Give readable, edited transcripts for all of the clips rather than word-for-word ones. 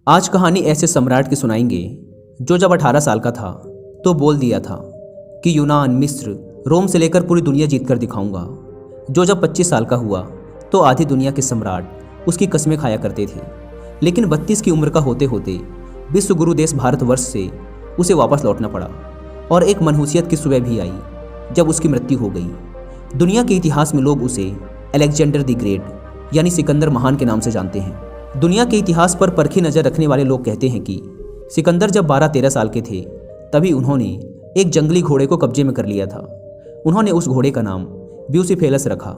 आज कहानी ऐसे सम्राट की सुनाएंगे जो जब 18 साल का था तो बोल दिया था कि यूनान, मिस्र, रोम से लेकर पूरी दुनिया जीत कर दिखाऊंगा। जो जब 25 साल का हुआ तो आधी दुनिया के सम्राट उसकी कस्में खाया करते थे। लेकिन 32 की उम्र का होते होते विश्व गुरु देश भारतवर्ष से उसे वापस लौटना पड़ा और एक मनहूसियत की सुबह भी आई जब उसकी मृत्यु हो गई। दुनिया के इतिहास में लोग उसे अलेक्जेंडर द ग्रेट यानी सिकंदर महान के नाम से जानते हैं। दुनिया के इतिहास पर परखी नज़र रखने वाले लोग कहते हैं कि सिकंदर जब 12-13 साल के थे तभी उन्होंने एक जंगली घोड़े को कब्जे में कर लिया था। उन्होंने उस घोड़े का नाम ब्यूसीफेलस रखा,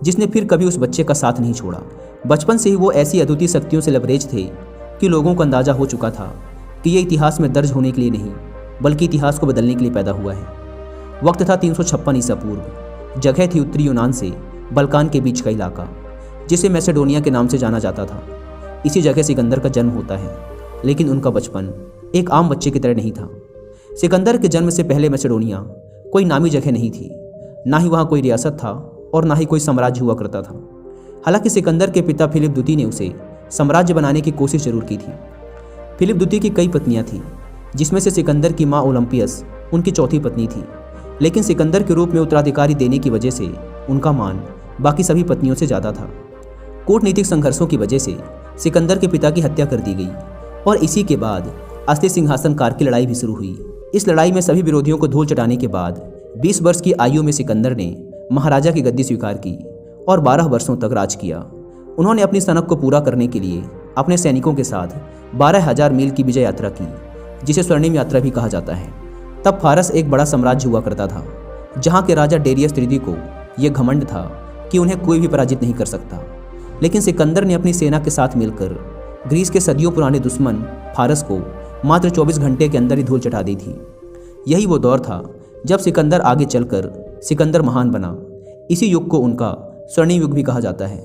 जिसने फिर कभी उस बच्चे का साथ नहीं छोड़ा। बचपन से ही वो ऐसी अद्वितीय शक्तियों से लबरेज थे कि लोगों को अंदाजा हो चुका था कि ये इतिहास में दर्ज होने के लिए नहीं बल्कि इतिहास को बदलने के लिए पैदा हुआ है। वक्त था 356 ईसा पूर्व। जगह थी उत्तरी यूनान से बल्कान के बीच का इलाका, जिसे मैसेडोनिया के नाम से जाना जाता था। इसी जगह सिकंदर का जन्म होता है, लेकिन उनका बचपन एक आम बच्चे की तरह नहीं था। सिकंदर के जन्म से पहले मैसेडोनिया कोई नामी जगह नहीं थी, ना ही वहाँ कोई रियासत था और ना ही कोई साम्राज्य हुआ करता था। हालांकि सिकंदर के पिता फिलिप द्वितीय ने उसे साम्राज्य बनाने की कोशिश जरूर की थी। फिलिप द्वितीय की कई पत्नियां थीं, जिसमें से सिकंदर की माँ ओलंपियस उनकी चौथी पत्नी थी। लेकिन सिकंदर के रूप में उत्तराधिकारी देने की वजह से उनका मान बाकी सभी पत्नियों से ज़्यादा था। कूटनीतिक संघर्षों की वजह से सिकंदर के पिता की हत्या कर दी गई और इसी के बाद असली सिंहासनकार की लड़ाई भी शुरू हुई। इस लड़ाई में सभी विरोधियों को धूल चटाने के बाद 20 वर्ष की आयु में सिकंदर ने महाराजा की गद्दी स्वीकार की और 12 वर्षों तक राज किया। उन्होंने अपनी सनक को पूरा करने के लिए अपने सैनिकों के साथ 12,000 मील की विजय यात्रा की, जिसे स्वर्णिम यात्रा भी कहा जाता है। तब फारस एक बड़ा साम्राज्य हुआ करता था, जहाँ के राजा डेरियस तृतीय को यह घमंड था कि उन्हें कोई भी पराजित नहीं कर सकता। लेकिन सिकंदर ने अपनी सेना के साथ मिलकर ग्रीस के सदियों पुराने दुश्मन फारस को मात्र 24 घंटे के अंदर ही धूल चटा दी थी। यही वो दौर था जब सिकंदर आगे चलकर सिकंदर महान बना। इसी युग को उनका स्वर्णिम युग भी कहा जाता है।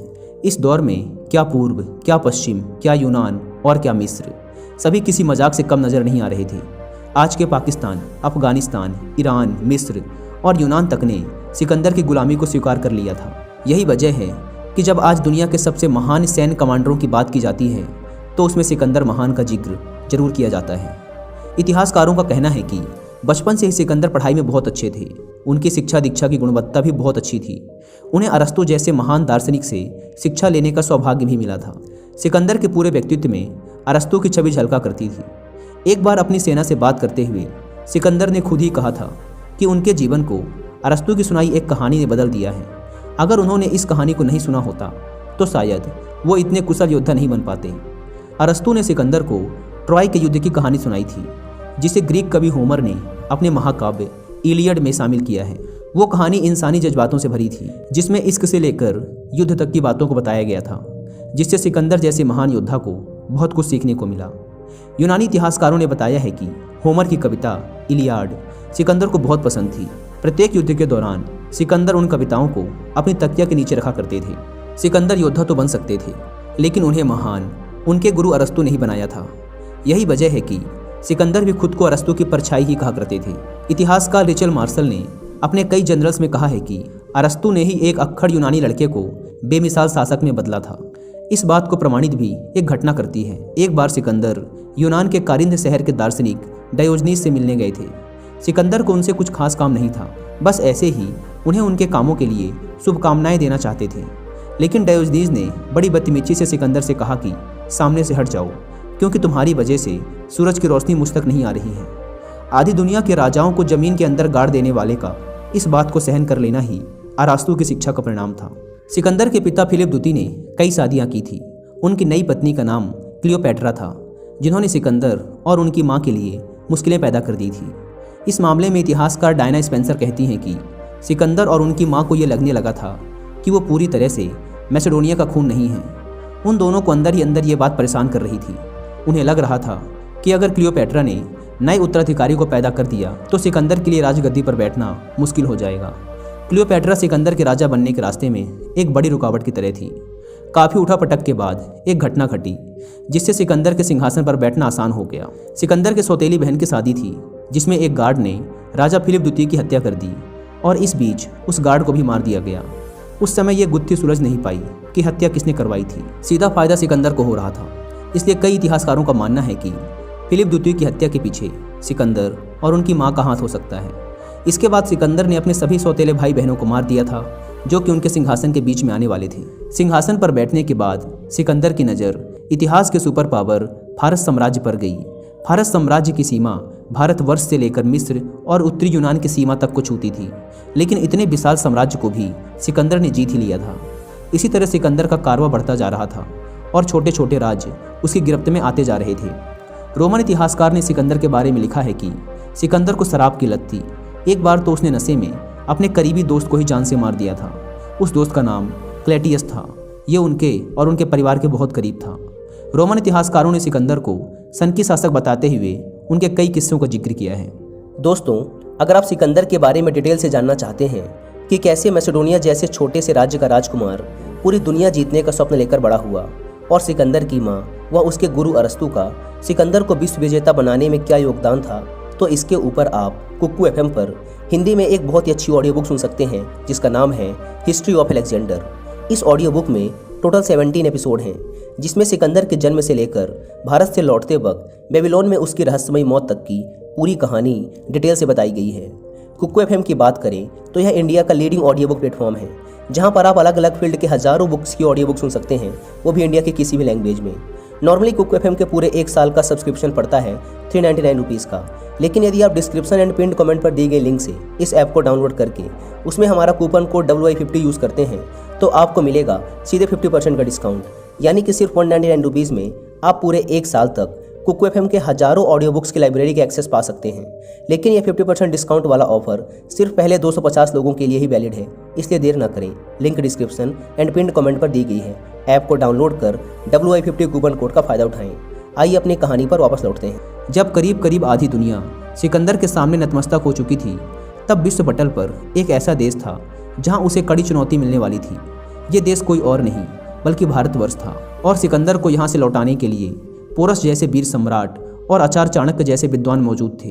इस दौर में क्या पूर्व, क्या पश्चिम, क्या यूनान और क्या मिस्र, सभी किसी मजाक से कम नज़र नहीं आ रहे थे। आज के पाकिस्तान, अफगानिस्तान, ईरान, मिस्र और यूनान तक ने सिकंदर की गुलामी को स्वीकार कर लिया था। यही वजह है कि जब आज दुनिया के सबसे महान सैन्य कमांडरों की बात की जाती है तो उसमें सिकंदर महान का जिक्र जरूर किया जाता है। इतिहासकारों का कहना है कि बचपन से ही सिकंदर पढ़ाई में बहुत अच्छे थे। उनकी शिक्षा दीक्षा की गुणवत्ता भी बहुत अच्छी थी। उन्हें अरस्तु जैसे महान दार्शनिक से शिक्षा लेने का सौभाग्य भी मिला था। सिकंदर के पूरे व्यक्तित्व में अरस्तु की छवि झलका करती थी। एक बार अपनी सेना से बात करते हुए सिकंदर ने खुद ही कहा था कि उनके जीवन को अरस्तु की सुनाई एक कहानी ने बदल दिया है। अगर उन्होंने इस कहानी को नहीं सुना होता तो शायद वो इतने कुशल योद्धा नहीं बन पाते। अरस्तु ने सिकंदर को ट्रॉय के युद्ध की कहानी सुनाई थी, जिसे ग्रीक कवि होमर ने अपने महाकाव्य इलियड में शामिल किया है। वो कहानी इंसानी जज्बातों से भरी थी, जिसमें इश्क से लेकर युद्ध तक की बातों को बताया गया था, जिससे सिकंदर जैसे महान योद्धा को बहुत कुछ सीखने को मिला। यूनानी इतिहासकारों ने बताया है कि होमर की कविता इलियाड सिकंदर को बहुत पसंद थी। प्रत्येक युद्ध के दौरान सिकंदर उन कविताओं को अपनी तकिया के नीचे रखा करते थे। सिकंदर योद्धा तो बन सकते थे, लेकिन उन्हें महान उनके गुरु अरस्तु ने ही बनाया था। यही वजह है कि सिकंदर भी खुद को अरस्तु की परछाई ही कहा करते थे। इतिहासकार रिचल मार्शल ने अपने कई जनरल्स में कहा है कि अरस्तु ने ही एक अक्खड़ यूनानी लड़के को बेमिसाल शासक में बदला था। इस बात को प्रमाणित भी एक घटना करती है। एक बार सिकंदर यूनान के कारिंथ शहर के दार्शनिक डायोजनीस से मिलने गए थे। सिकंदर को उनसे कुछ खास काम नहीं था, बस ऐसे ही उन्हें उनके कामों के लिए शुभकामनाएं देना चाहते थे। लेकिन डायोजनीस ने बड़ी बदतमीजी से सिकंदर से कहा कि सामने से हट जाओ, क्योंकि तुम्हारी वजह से सूरज की रोशनी मुझ तक नहीं आ रही है। आधी दुनिया के राजाओं को जमीन के अंदर गाड़ देने वाले का इस बात को सहन कर लेना ही अरस्तु की शिक्षा का परिणाम था। सिकंदर के पिता फिलिप द्वितीय ने कई शादियाँ की थी। उनकी नई पत्नी का नाम क्लियोपैट्रा था, जिन्होंने सिकंदर और उनकी माँ के लिए मुश्किलें पैदा कर दी थी। इस मामले में इतिहासकार डायना स्पेंसर कहती हैं कि सिकंदर और उनकी माँ को यह लगने लगा था कि वो पूरी तरह से मैसेडोनिया का खून नहीं है। उन दोनों को अंदर ही अंदर ये बात परेशान कर रही थी। उन्हें लग रहा था कि अगर क्लियोपैट्रा ने नए उत्तराधिकारी को पैदा कर दिया तो सिकंदर के लिए राजगद्दी पर बैठना मुश्किल हो जाएगा। क्लियोपैट्रा सिकंदर के राजा बनने के रास्ते में एक बड़ी रुकावट की तरह थी। काफ़ी उठापटक के बाद एक घटना घटी, जिससे सिकंदर के सिंहासन पर बैठना आसान हो गया। सिकंदर के सौतेली बहन की शादी थी, जिसमें एक गार्ड ने राजा फिलिप द्वितीय की हत्या कर दी और इस बीच उस गार्ड को भी मार दिया गया। उस समय यह गुत्थी सुलझ नहीं पाई कि हत्या किसने करवाई थी। सीधा फायदा सिकंदर को हो रहा था। इसलिए कई इतिहासकारों का मानना है कि फिलिप द्वितीय की हत्या के पीछे सिकंदर और उनकी मां का हाथ हो सकता है। इसके बाद सिकंदर ने अपने सभी सौतेले भाई बहनों को मार दिया था जो कि उनके सिंहासन के बीच में आने वाले थे। सिंहासन पर बैठने के बाद सिकंदर की नज़र इतिहास के सुपर पावर भारत साम्राज्य पर गई। भारत साम्राज्य की सीमा भारतवर्ष से लेकर मिस्र और उत्तरी यूनान की सीमा तक को छूती थी, लेकिन इतने विशाल साम्राज्य को भी सिकंदर ने जीत ही लिया था। इसी तरह सिकंदर का कारवा बढ़ता जा रहा था और छोटे छोटे राज्य उसकी गिरफ्त में आते जा रहे थे। रोमन इतिहासकार ने सिकंदर के बारे में लिखा है कि सिकंदर को शराब की लत थी। एक बार तो उसने नशे में अपने करीबी दोस्त को ही जान से मार दिया था। उस दोस्त का नाम क्लेटियस था। ये उनके और उनके परिवार के बहुत करीब था। रोमन इतिहासकारों ने सिकंदर को सन की शासक बताते हुए उनके कई किस्सों का जिक्र किया है। दोस्तों, अगर आप सिकंदर के बारे में डिटेल से जानना चाहते हैं कि कैसे मैसेडोनिया जैसे छोटे से राज्य का राजकुमार पूरी दुनिया जीतने का स्वप्न लेकर बड़ा हुआ और सिकंदर की माँ व उसके गुरु अरस्तु का सिकंदर को विश्व विजेता बनाने में क्या योगदान था, तो इसके ऊपर आप कुक्कू एफएम पर हिंदी में एक बहुत ही अच्छी ऑडियो बुक सुन सकते हैं जिसका नाम है हिस्ट्री ऑफ अलेक्जेंडर। इस ऑडियो बुक में टोटल 17 एपिसोड हैं, जिसमें सिकंदर के जन्म से लेकर भारत से लौटते वक्त बेबीलोन में उसकी रहस्यमयी मौत तक की पूरी कहानी डिटेल से बताई गई है। कुक्कू एफएम की बात करें तो यह इंडिया का लीडिंग ऑडियो बुक प्लेटफॉर्म है, जहां पर आप अलग अलग फील्ड के हजारों बुक्स की ऑडियो बुक सुन सकते हैं, वो भी इंडिया के किसी भी लैंग्वेज में। नॉर्मली कुक्कू एफएम के पूरे 1 साल का सब्सक्रिप्शन पड़ता है 399 रुपीज़ का, लेकिन यदि आप डिस्क्रिप्शन एंड पिन कमेंट पर दी गई लिंक से इस ऐप को डाउनलोड करके उसमें हमारा कूपन कोड WI50 यूज़ करते हैं तो आपको मिलेगा सीधे 50% का डिस्काउंट, यानी कि सिर्फ 199 रुपीज़ में आप पूरे 1 साल तक कुक्कू एफएम के हजारों ऑडियो बुक्स की लाइब्रेरी के एक्सेस पा सकते हैं। लेकिन यह 50% डिस्काउंट वाला ऑफर सिर्फ पहले 250 लोगों के लिए ही वैलिड है, इसलिए देर ना करें। Link description and pin comment पर दी गई है। ऐप को डाउनलोड कर WI50 कूपन कोड का फायदा उठाएं। आइए अपनी कहानी पर वापस लौटते हैं। जब करीब करीब आधी दुनिया सिकंदर के सामने नतमस्तक हो चुकी थी, तब विश्व पटल पर एक ऐसा देश था जहां उसे कड़ी चुनौती मिलने वाली थी। ये देश कोई और नहीं बल्कि भारतवर्ष था, और सिकंदर को यहाँ से लौटाने के लिए पोरस जैसे वीर सम्राट और आचार्य चाणक्य जैसे विद्वान मौजूद थे।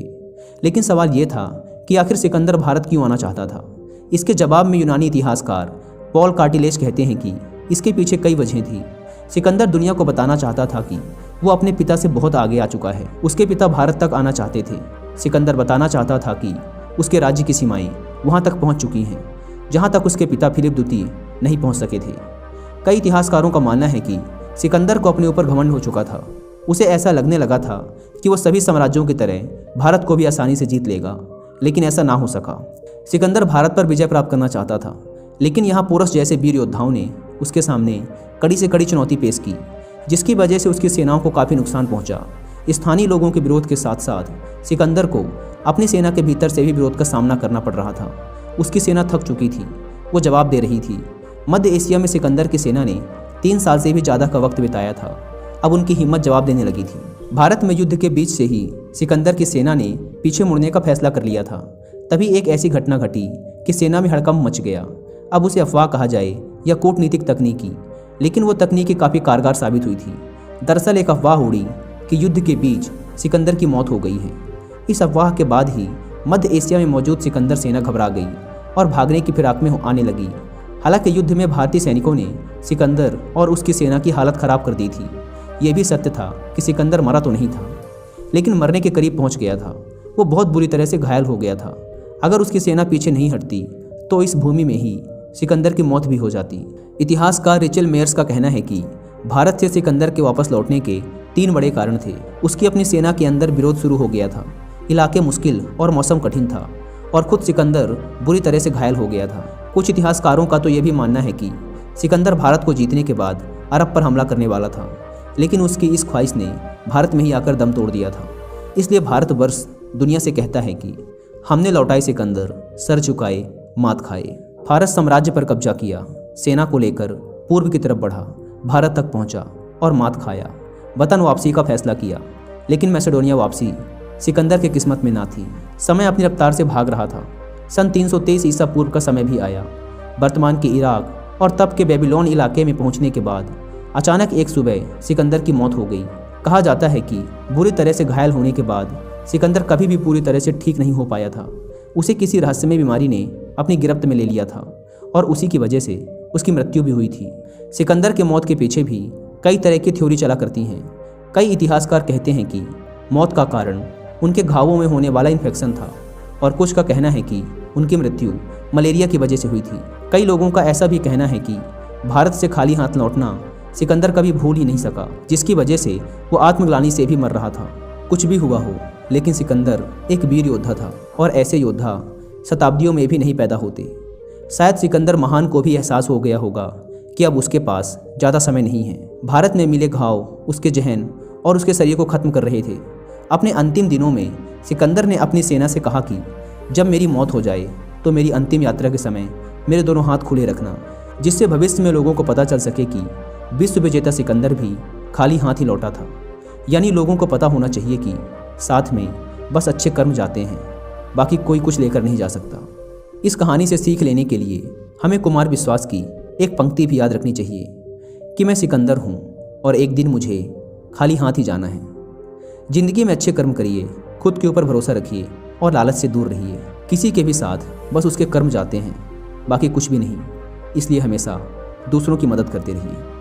लेकिन सवाल ये था कि आखिर सिकंदर भारत क्यों आना चाहता था। इसके जवाब में यूनानी इतिहासकार पॉल कार्टिलेज कहते हैं कि इसके पीछे कई वजहें थी। सिकंदर दुनिया को बताना चाहता था कि वो अपने पिता से बहुत आगे आ चुका है। उसके पिता भारत तक आना चाहते थे। सिकंदर बताना चाहता था कि उसके राज्य की सीमाएं वहाँ तक पहुँच चुकी हैं जहाँ तक उसके पिता फिलिप द्वितीय नहीं पहुँच सके थे। कई इतिहासकारों का मानना है कि सिकंदर को अपने ऊपर घमंड हो चुका था। उसे ऐसा लगने लगा था कि वो सभी साम्राज्यों की तरह भारत को भी आसानी से जीत लेगा, लेकिन ऐसा ना हो सका। सिकंदर भारत पर विजय प्राप्त करना चाहता था, लेकिन यहाँ पोरस जैसे वीर योद्धाओं ने उसके सामने कड़ी से कड़ी चुनौती पेश की, जिसकी वजह से उसकी सेनाओं को काफ़ी नुकसान पहुंचा। स्थानीय लोगों के विरोध के साथ साथ सिकंदर को अपनी सेना के भीतर से भी विरोध का सामना करना पड़ रहा था। उसकी सेना थक चुकी थी, वो जवाब दे रही थी। मध्य एशिया में सिकंदर की सेना ने 3 साल से भी ज़्यादा का वक्त बिताया था। अब उनकी हिम्मत जवाब देने लगी थी। भारत में युद्ध के बीच से ही सिकंदर की सेना ने पीछे मुड़ने का फैसला कर लिया था। तभी एक ऐसी घटना घटी कि सेना में हड़कंप मच गया। अब उसे अफवाह कहा जाए या कूटनीतिक तकनीकी, लेकिन वो तकनीकी काफ़ी कारगर साबित हुई थी। दरअसल एक अफवाह उड़ी कि युद्ध के बीच सिकंदर की मौत हो गई है। इस अफवाह के बाद ही मध्य एशिया में मौजूद सिकंदर सेना घबरा गई और भागने की फिराक में आने लगी। हालांकि युद्ध में भारतीय सैनिकों ने सिकंदर और उसकी सेना की हालत ख़राब कर दी थी। यह भी सत्य था कि सिकंदर मरा तो नहीं था, लेकिन मरने के करीब पहुंच गया था। वो बहुत बुरी तरह से घायल हो गया था। अगर उसकी सेना पीछे नहीं हटती तो इस भूमि में ही सिकंदर की मौत भी हो जाती। इतिहासकार रिचल मेयर्स का कहना है कि भारत से सिकंदर के वापस लौटने के 3 बड़े कारण थे। उसकी अपनी सेना के अंदर विरोध शुरू हो गया था, इलाके मुश्किल और मौसम कठिन था, और खुद सिकंदर बुरी तरह से घायल हो गया था। कुछ इतिहासकारों का तो यह भी मानना है कि सिकंदर भारत को जीतने के बाद अरब पर हमला करने वाला था, लेकिन उसकी इस ख्वाहिश ने भारत में ही आकर दम तोड़ दिया था। इसलिए भारतवर्ष दुनिया से कहता है कि हमने लौटाए सिकंदर, सर झुकाए, मात खाए। भारत साम्राज्य पर कब्जा किया, सेना को लेकर पूर्व की तरफ बढ़ा, भारत तक पहुंचा और मात खाया। वतन वापसी का फैसला किया, लेकिन मैसेडोनिया वापसी सिकंदर की किस्मत में ना थी। समय अपनी रफ्तार से भाग रहा था। सन 323 ईसा पूर्व का समय भी आया। वर्तमान के इराक और तब के बेबीलोन इलाके में पहुंचने के बाद अचानक एक सुबह सिकंदर की मौत हो गई। कहा जाता है कि बुरी तरह से घायल होने के बाद सिकंदर कभी भी पूरी तरह से ठीक नहीं हो पाया था। उसे किसी रहस्यमय बीमारी ने अपनी गिरफ्त में ले लिया था और उसी की वजह से उसकी मृत्यु भी हुई थी। सिकंदर के मौत के पीछे भी कई तरह की थ्योरी चला करती हैं। कई इतिहासकार कहते हैं कि मौत का कारण उनके घावों में होने वाला इन्फेक्शन था और कुछ का कहना है कि उनकी मृत्यु मलेरिया की वजह से हुई थी। कई लोगों का ऐसा भी कहना है कि भारत से खाली हाथ लौटना सिकंदर कभी भूल ही नहीं सका, जिसकी वजह से वो आत्मग्लानि से भी मर रहा था। कुछ भी हुआ हो, लेकिन सिकंदर एक वीर योद्धा था और ऐसे योद्धा शताब्दियों में भी नहीं पैदा होते। शायद सिकंदर महान को भी एहसास हो गया होगा कि अब उसके पास ज़्यादा समय नहीं है। भारत में मिले घाव उसके जहन और उसके शरीर को खत्म कर रहे थे। अपने अंतिम दिनों में सिकंदर ने अपनी सेना से कहा कि जब मेरी मौत हो जाए तो मेरी अंतिम यात्रा के समय मेरे दोनों हाथ खुले रखना, जिससे भविष्य में लोगों को पता चल सके कि विश्व विजेता सिकंदर भी खाली हाथ ही लौटा था। यानी लोगों को पता होना चाहिए कि साथ में बस अच्छे कर्म जाते हैं, बाकी कोई कुछ लेकर नहीं जा सकता। इस कहानी से सीख लेने के लिए हमें कुमार विश्वास की एक पंक्ति भी याद रखनी चाहिए कि मैं सिकंदर हूँ और एक दिन मुझे खाली हाथ ही जाना है। जिंदगी में अच्छे कर्म करिए, खुद के ऊपर भरोसा रखिए और लालच से दूर रहिए। किसी के भी साथ बस उसके कर्म जाते हैं, बाकी कुछ भी नहीं। इसलिए हमेशा दूसरों की मदद करते रहिए।